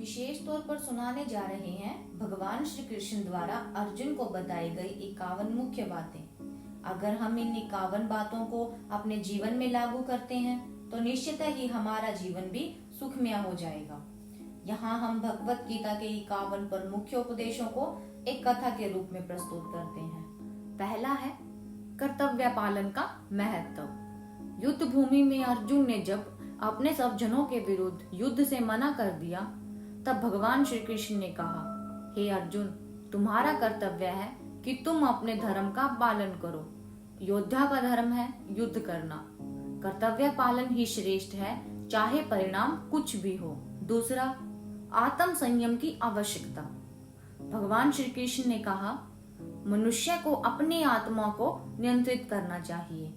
विशेष तौर पर सुनाने जा रहे हैं भगवान श्री कृष्ण द्वारा अर्जुन को बताई गई 51 मुख्य बातें। अगर हम इन 51 बातों को अपने जीवन में लागू करते हैं तो निश्चितः ही हमारा जीवन भी सुखमय हो जाएगा। यहाँ हम भगवत गीता के 51 पर मुख्य उपदेशों को एक कथा के रूप में प्रस्तुत करते हैं। पहला है कर्तव्य पालन का महत्व। युद्ध भूमि में अर्जुन ने जब अपने सब जनों के विरुद्ध युद्ध से मना कर दिया, तब भगवान श्री कृष्ण ने कहा, हे अर्जुन, तुम्हारा कर्तव्य है कि तुम अपने धर्म का पालन करो। योद्धा का धर्म है युद्ध करना। कर्तव्य पालन ही श्रेष्ठ है, चाहे परिणाम कुछ भी हो। दूसरा, आत्म संयम की आवश्यकता। भगवान श्री कृष्ण ने कहा, मनुष्य को अपनी आत्मा को नियंत्रित करना चाहिए।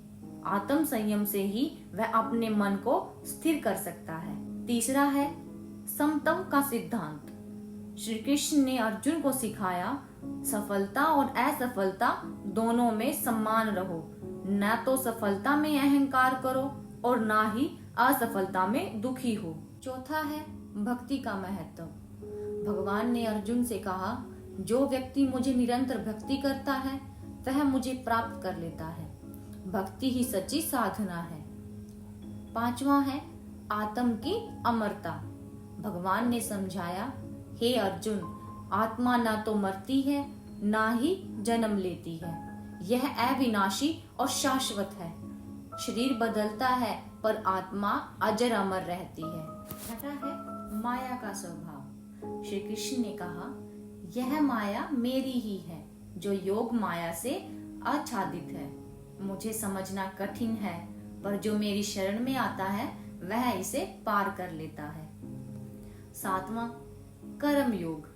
आत्म संयम से ही वह अपने मन को स्थिर कर सकता है। तीसरा है समतम का सिद्धांत। श्री कृष्ण ने अर्जुन को सिखाया, सफलता और असफलता दोनों में समान रहो। न तो सफलता में अहंकार करो और ना ही असफलता में दुखी हो। चौथा है भक्ति का महत्व। भगवान ने अर्जुन से कहा, जो व्यक्ति मुझे निरंतर भक्ति करता है वह मुझे प्राप्त कर लेता है। भक्ति ही सच्ची साधना है। पांचवा है आत्म की अमरता। भगवान ने समझाया, हे अर्जुन, आत्मा ना तो मरती है ना ही जन्म लेती है। यह अविनाशी और शाश्वत है। शरीर बदलता है पर आत्मा अजर अमर रहती है। छठा है माया का स्वभाव। श्री कृष्ण ने कहा, यह माया मेरी ही है जो योग माया से आच्छादित है। मुझे समझना कठिन है पर जो मेरी शरण में आता है वह इसे पार कर लेता है। सातवां कर्म योग।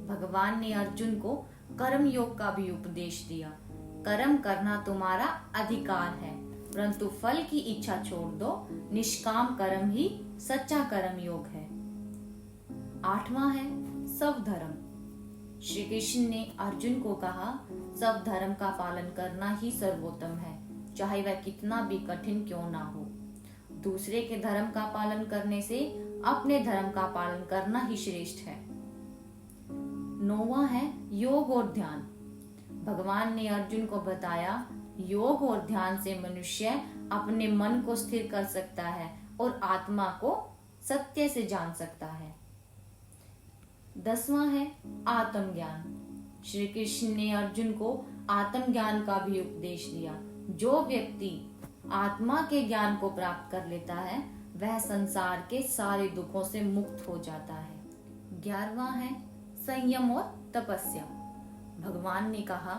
भगवान ने अर्जुन को कर्म योग का भी उपदेश दिया। कर्म करना तुम्हारा अधिकार है, परंतु फल की इच्छा छोड़ दो। निष्काम कर्म ही सच्चा कर्म योग है। आठवां है सब धर्म। श्री कृष्ण ने अर्जुन को कहा, सब धर्म का पालन करना ही सर्वोत्तम है, चाहे वह कितना भी कठिन क्यों ना हो। दूसरे के धर्म का पालन करने से अपने धर्म का पालन करना ही श्रेष्ठ है। नौवां है योग और ध्यान। भगवान ने अर्जुन को बताया, योग और ध्यान से मनुष्य अपने मन को स्थिर कर सकता है और आत्मा को सत्य से जान सकता है। 10वां है आत्मज्ञान। श्री कृष्ण ने अर्जुन को आत्मज्ञान का भी उपदेश दिया। जो व्यक्ति आत्मा के ज्ञान को प्राप्त कर लेता है वह संसार के सारे दुखों से मुक्त हो जाता है। 11वां है संयम और तपस्या। भगवान ने कहा,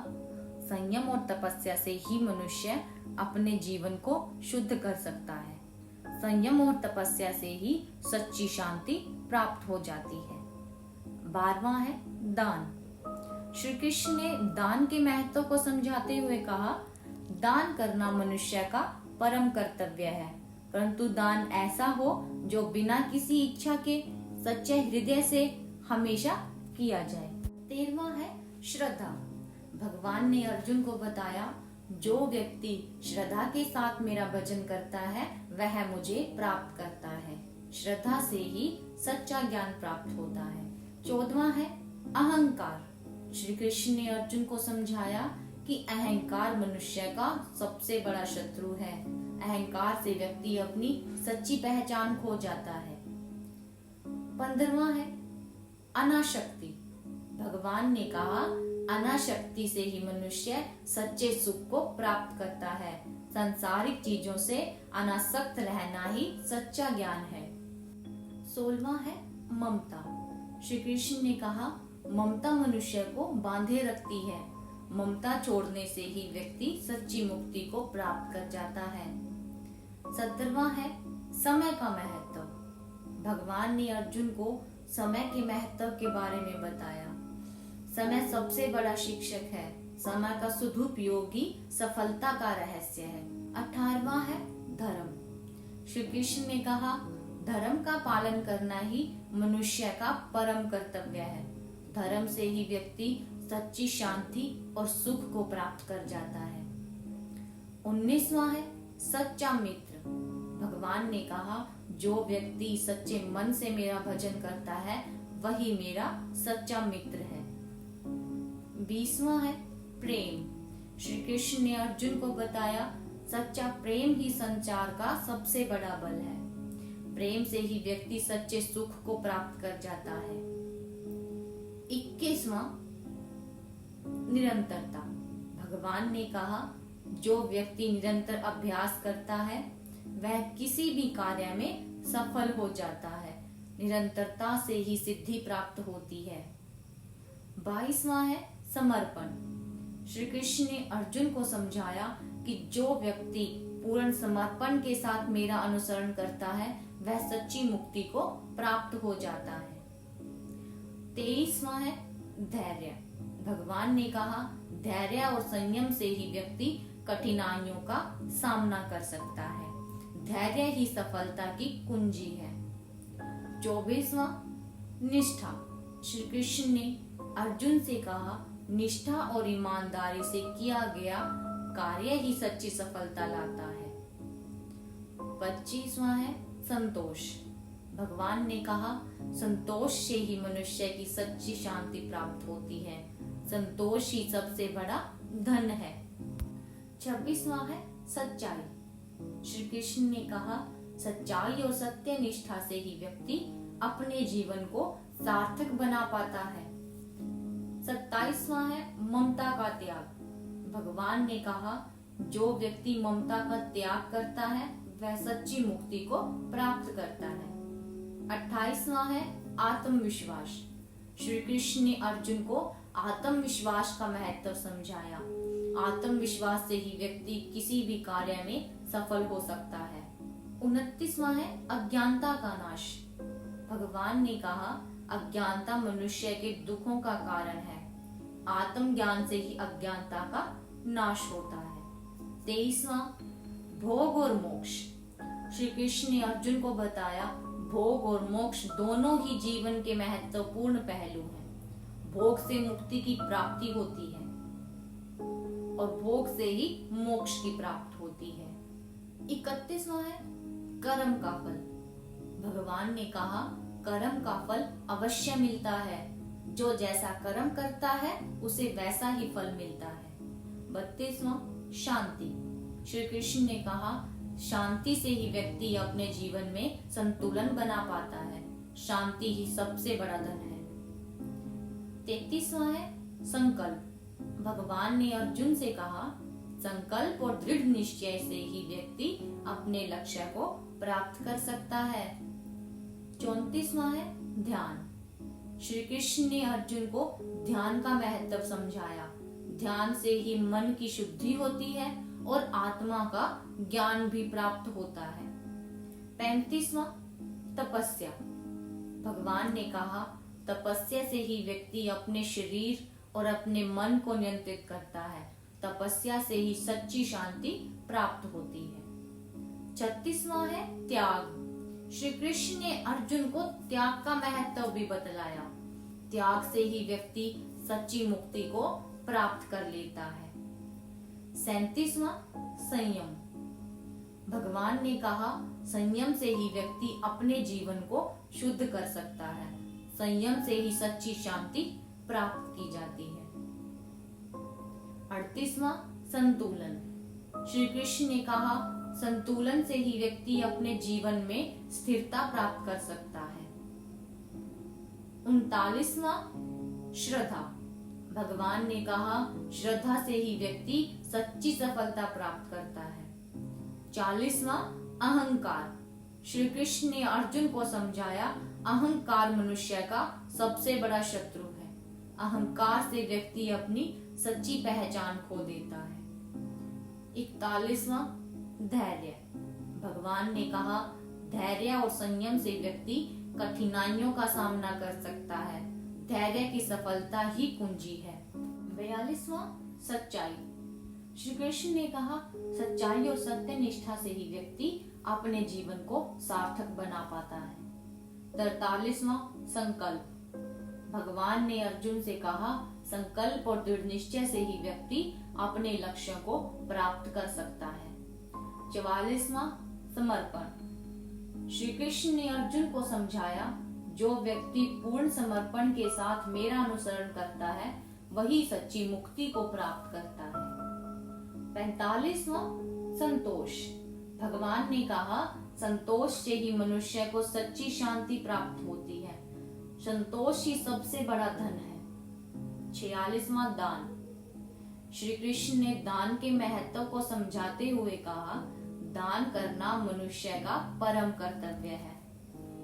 संयम और तपस्या से ही मनुष्य अपने जीवन को शुद्ध कर सकता है। संयम और तपस्या से ही सच्ची शांति प्राप्त हो जाती है। 12वां है दान। श्री कृष्ण ने दान के महत्व को समझाते हुए कहा, दान करना मनुष्य का परम कर्तव्य है, परंतु दान ऐसा हो जो बिना किसी इच्छा के सच्चे हृदय से हमेशा किया जाए। 13वां है श्रद्धा। भगवान ने अर्जुन को बताया, जो व्यक्ति श्रद्धा के साथ मेरा भजन करता है वह मुझे प्राप्त करता है। श्रद्धा से ही सच्चा ज्ञान प्राप्त होता है। 14वां है अहंकार। श्री कृष्ण ने अर्जुन को समझाया कि अहंकार मनुष्य का सबसे बड़ा शत्रु है। अहंकार से व्यक्ति अपनी सच्ची पहचान खो जाता है। 15वां है अनासक्ति। भगवान ने कहा, अनासक्ति से ही मनुष्य सच्चे सुख को प्राप्त करता है। सांसारिक चीजों से अनासक्त रहना ही सच्चा ज्ञान है। 16वां है ममता। श्री कृष्ण ने कहा, ममता मनुष्य को बांधे रखती है। ममता छोड़ने से ही व्यक्ति सच्ची मुक्ति को प्राप्त कर जाता है। 17वां है समय का महत्व। भगवान ने अर्जुन को समय के महत्व के बारे में बताया। समय सबसे बड़ा शिक्षक है। समय का सदुपयोग ही सफलता का रहस्य है। 18वां है धर्म। श्री कृष्ण ने कहा, धर्म का पालन करना ही मनुष्य का परम कर्तव्य है। धर्म से ही व्यक्ति सच्ची शांति और सुख को प्राप्त कर जाता है। 19वां है सच्चा मित्र। भगवान ने कहा, जो व्यक्ति सच्चे मन से मेरा भजन करता है वही मेरा सच्चा मित्र है। 20वां है प्रेम। श्री कृष्ण ने अर्जुन को बताया सच्चा प्रेम ही संसार का सबसे बड़ा बल है। प्रेम से ही व्यक्ति सच्चे सुख को प्राप्त कर जाता है। 21वां निरंतरता। भगवान ने कहा जो व्यक्ति निरंतर अभ्यास करता है वह किसी भी कार्य में सफल हो जाता है। निरंतरता से ही सिद्धि प्राप्त होती है। 22वां है समर्पण। श्री कृष्ण ने अर्जुन को समझाया कि जो व्यक्ति पूर्ण समर्पण के साथ मेरा अनुसरण करता है वह सच्ची मुक्ति को प्राप्त हो जाता है। 23वां है धैर्य। भगवान ने कहा धैर्य और संयम से ही व्यक्ति कठिनाइयों का सामना कर सकता है। धैर्य ही सफलता की कुंजी है। 24वां निष्ठा। श्री कृष्ण ने अर्जुन से कहा निष्ठा और ईमानदारी से किया गया कार्य ही सच्ची सफलता लाता है। 25वां है संतोष। भगवान ने कहा संतोष से ही मनुष्य की सच्ची शांति प्राप्त होती है। संतोष ही सबसे बड़ा धन है। 26वां है सच्चाई। श्री कृष्ण ने कहा सच्चाई और सत्य निष्ठा से ही व्यक्ति अपने जीवन को सार्थक बना पाता है। 27वां है ममता का त्याग। भगवान ने कहा जो व्यक्ति ममता का त्याग करता है वह सच्ची मुक्ति को प्राप्त करता है। 28वां है आत्मविश्वास। श्री कृष्ण ने अर्जुन को आत्मविश्वास का महत्व समझाया। आत्मविश्वास से ही व्यक्ति किसी भी कार्य में सफल हो सकता है। 29वां है अज्ञानता का नाश। भगवान ने कहा अज्ञानता मनुष्य के दुखों का कारण है। आत्मज्ञान से ही अज्ञानता का नाश होता है। 23वां भोग और मोक्ष। श्री कृष्ण ने अर्जुन को बताया भोग और मोक्ष दोनों ही जीवन के महत्वपूर्ण पहलू हैं। भोग से मुक्ति की प्राप्ति होती है और भोग से ही मोक्ष की प्राप्ति होती है। 31वां है कर्म का फल। भगवान ने कहा कर्म का फल अवश्य मिलता है। जो जैसा कर्म करता है उसे वैसा ही फल मिलता है। 32वां शांति। श्री कृष्ण ने कहा शांति से ही व्यक्ति अपने जीवन में संतुलन बना पाता है। शांति ही सबसे बड़ा धन है। 33वां है संकल्प। भगवान ने अर्जुन से कहा संकल्प और दृढ़ निश्चय से ही व्यक्ति अपने लक्ष्य को प्राप्त कर सकता है। 34वां है ध्यान। श्री कृष्ण ने अर्जुन को ध्यान का महत्व समझाया। ध्यान से ही मन की शुद्धि होती है और आत्मा का ज्ञान भी प्राप्त होता है। 35वां तपस्या। भगवान ने कहा तपस्या से ही व्यक्ति अपने शरीर और अपने मन को नियंत्रित करता है। तपस्या से ही सच्ची शांति प्राप्त होती है। 36वां है त्याग। श्री कृष्ण ने अर्जुन को त्याग का महत्व भी बतलाया। त्याग से ही व्यक्ति सच्ची मुक्ति को प्राप्त कर लेता है। 37वां संयम। भगवान ने कहा संयम से ही व्यक्ति अपने जीवन को शुद्ध कर सकता है। संयम से ही सच्ची शांति प्राप्त की जाती है। 38वां संतुलन। श्री कृष्ण ने कहा संतुलन से ही व्यक्ति अपने जीवन में स्थिरता प्राप्त कर सकता है। 39वां श्रद्धा। भगवान ने कहा श्रद्धा से ही व्यक्ति सच्ची सफलता प्राप्त करता है। 40वां अहंकार। श्री कृष्ण ने अर्जुन को समझाया अहंकार मनुष्य का सबसे बड़ा शत्रु है। अहंकार से व्यक्ति अपनी सच्ची पहचान खो देता है। 41वां धैर्य। भगवान ने कहा धैर्य और संयम से व्यक्ति कठिनाइयों का सामना कर सकता है। धैर्य की सफलता ही कुंजी है। 42वां सच्चाई। श्री कृष्ण ने कहा सच्चाई और सत्य निष्ठा से ही व्यक्ति अपने जीवन को सार्थक बना पाता है। 43वां संकल्प। भगवान ने अर्जुन से कहा संकल्प और दृढ़ निश्चय से ही व्यक्ति अपने लक्ष्यों को प्राप्त कर सकता है। 44वां समर्पण। श्री कृष्ण ने अर्जुन को समझाया जो व्यक्ति पूर्ण समर्पण के साथ मेरा अनुसरण करता है वही सच्ची मुक्ति को प्राप्त करता है। 45वां संतोष। भगवान ने कहा संतोष से ही मनुष्य को सच्ची शांति प्राप्त होती है। संतोष ही सबसे बड़ा धन है। 46वां दान। श्री कृष्ण ने दान के महत्व को समझाते हुए कहा, दान करना मनुष्य का परम कर्तव्य है,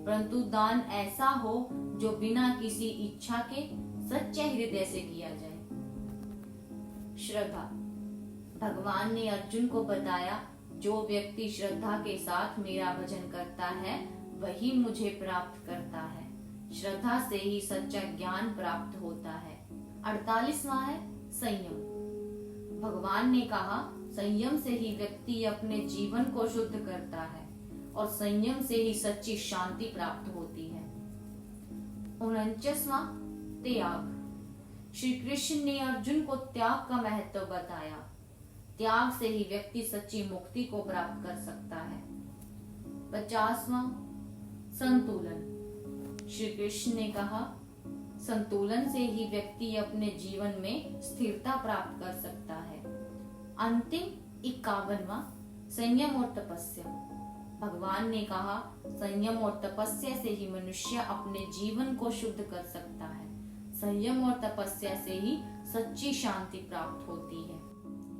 परंतु दान ऐसा हो जो बिना किसी इच्छा के सच्चे हृदय से किया जाए। श्रद्धा। भगवान ने अर्जुन को बताया, जो व्यक्ति श्रद्धा के साथ मेरा भजन करता है वही मुझे प्राप्त करता है। श्रद्धा से ही सच्चा ज्ञान प्राप्त होता है। 48वां है संयम। भगवान ने कहा, संयम से ही व्यक्ति अपने जीवन को शुद्ध करता है और संयम से ही सच्ची शांति प्राप्त होती है। 49वां त्याग। श्री कृष्ण ने अर्जुन को त्याग का महत्व बताया। त्याग से ही व्यक्ति सच्ची मुक्ति को प्राप्त कर सकता है। 50वां संतुलन। श्री कृष्ण ने कहा, संतुलन से ही व्यक्ति अपने जीवन में स्थिरता प्राप्त कर सकता है। अंतिम 51वां संयम और तपस्या। भगवान ने कहा, संयम और तपस्या से ही मनुष्य अपने जीवन को शुद्ध कर सकता है। संयम और तपस्या से ही सच्ची शांति प्राप्त होती है।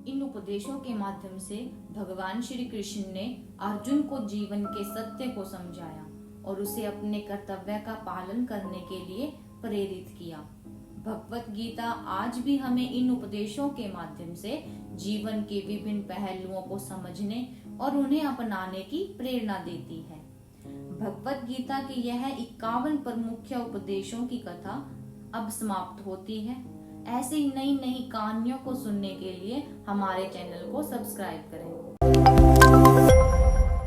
इन उपदेशों के माध्यम से भगवान श्री कृष्ण ने अर्जुन को जीवन के सत्य को समझाया और उसे अपने कर्तव्य का पालन करने के लिए प्रेरित किया। भगवत गीता आज भी हमें इन उपदेशों के माध्यम से जीवन के विभिन्न पहलुओं को समझने और उन्हें अपनाने की प्रेरणा देती है। भगवत गीता के यह 51 प्रमुख उपदेशों की कथा अब समाप्त होती है। ऐसे ही नई नई कहानियों को सुनने के लिए हमारे चैनल को सब्सक्राइब करें।